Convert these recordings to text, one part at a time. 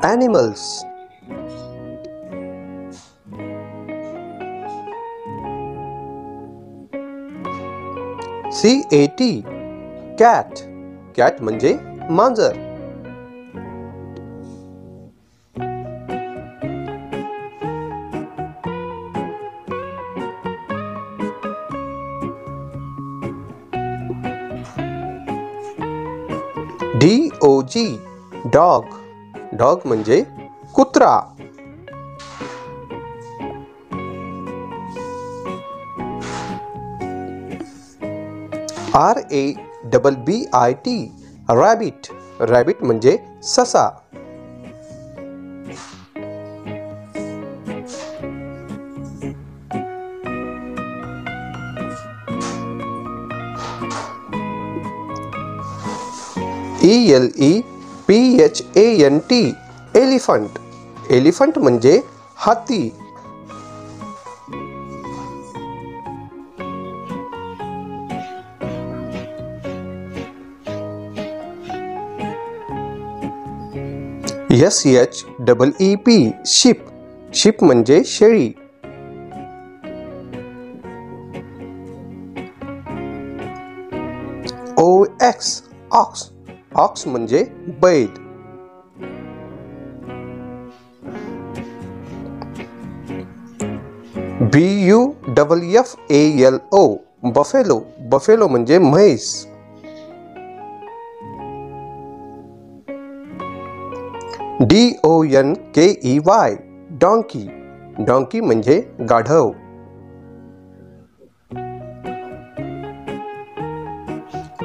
animals. CAT cat. cat म्हणजे मांजर. DOG dog. dog म्हणजे कुत्रा. RABBIT rabbit. rabbit म्हणजे ससा. ELEPHANT elephant. elephant म्हणजे हाती. SHEEP sheep. sheep म्हणजे शेळी. OX ox. ox म्हणजे बैल. BUFFALO buffalo. buffalo म्हणजे म्हैस. DONKEY donkey. donkey म्हणजे गाढव.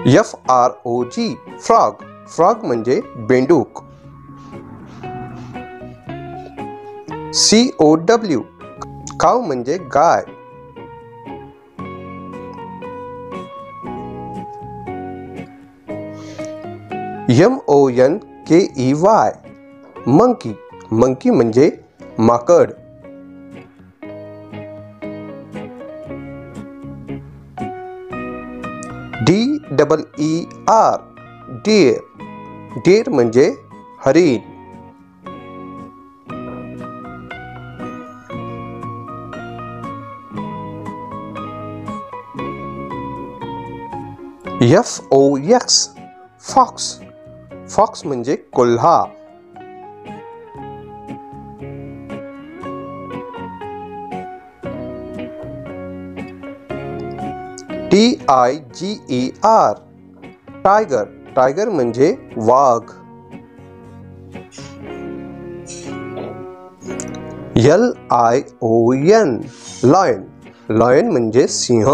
FROG frog. frog म्हणजे बेंडूक. COW cow म्हणजे गाय. MONKEY monkey. monkey म्हणजे माकड. DEER deer. deer म्हणजे हरिण. FOX fox. fox म्हणजे कोल्हा. TIGER tiger. tiger म्हणजे वाघ. LION lion. lion म्हणजे सिंह.